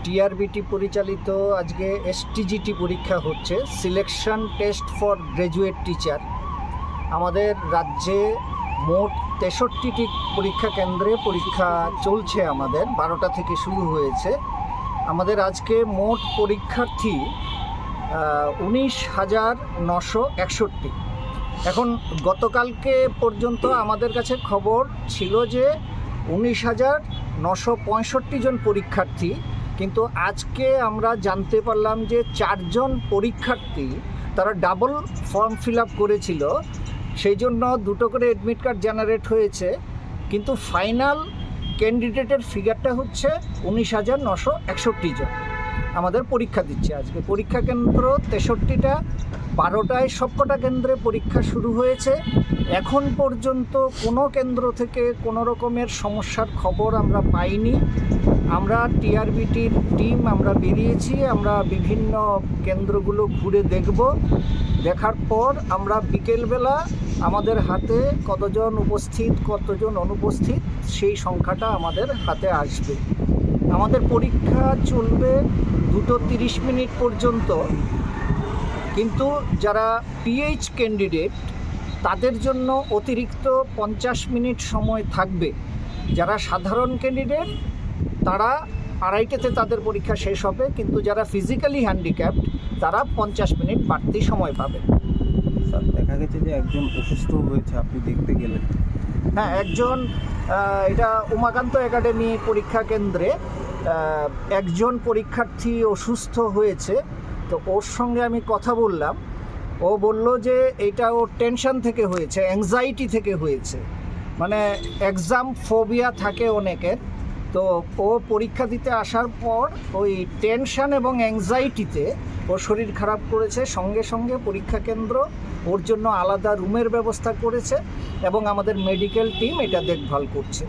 TRBT পরিচালিত আজকে STGT পরীক্ষা হচ্ছে, selection test for graduate teacher. আমাদের রাজ্যে মোট 63টি পরীক্ষা কেন্দ্রে পরীক্ষা চলছে। আমাদের 12টা থেকে শুরু হয়েছে। আমাদের আজকে মোট পরীক্ষার্থী 19,961। এখন গতকালকে পর্যন্ত আমাদের কাছে খবর ছিল যে 19,965 জন পরীক্ষার্থী, কিন্তু আজকে আমরা জানতে পারলাম যে 4 জন পরীক্ষার্থী তারা ডাবল ফর্ম ফিল আপ করেছিল, সেই জন্য 2টো করে অ্যাডমিট কার্ড জেনারেট হয়েছে, কিন্তু ফাইনাল ক্যান্ডিডেটের ফিগারটা হচ্ছে 19,961 জন আমাদের পরীক্ষা দিচ্ছে। আজকে পরীক্ষা কেন্দ্র 63টা, 12টায় সবকটা কেন্দ্রে পরীক্ষা শুরু হয়েছে। এখন পর্যন্ত কোনো কেন্দ্র থেকে কোনো রকমের সমস্যার খবর আমরা পাইনি। আমরা টিআরবিটির টিম আমরা বেরিয়েছি, আমরা বিভিন্ন কেন্দ্রগুলো ঘুরে দেখার পর আমরা বিকেলবেলা আমাদের হাতে কতজন উপস্থিত কতজন অনুপস্থিত সেই সংখ্যাটা আমাদের হাতে আসবে। আমাদের পরীক্ষা চলবে 2:30 পর্যন্ত, কিন্তু যারা পিএইচ ক্যান্ডিডেট তাদের জন্য অতিরিক্ত 50 মিনিট সময় থাকবে। যারা সাধারণ ক্যান্ডিডেট তারা 2:30তে তাদের পরীক্ষা শেষ হবে, কিন্তু যারা ফিজিক্যালি হ্যান্ডিক্যাপড তারা 50 মিনিট বাড়তি সময় পাবে। স্যার, দেখা গেছে যে একজন অসুস্থ হয়েছে, আপনি দেখতে গেলেন? হ্যাঁ, একজন এটা উমাকান্ত একাডেমি পরীক্ষা কেন্দ্রে একজন পরীক্ষার্থী অসুস্থ হয়েছে। তো ওর সঙ্গে আমি কথা বললাম, ও বলল যে এটা ওর টেনশন থেকে হয়েছে, অ্যাংজাইটি থেকে হয়েছে। মানে এক্সাম ফোবিয়া থাকে অনেকের, তো ও পরীক্ষা দিতে আসার পর ওই টেনশন এবং অ্যাংজাইটিতে ওর শরীর খারাপ করেছে। সঙ্গে সঙ্গে পরীক্ষা কেন্দ্র ওর জন্য আলাদা রুমের ব্যবস্থা করেছে এবং আমাদের মেডিকেল টিম এটা দেখভাল করছে।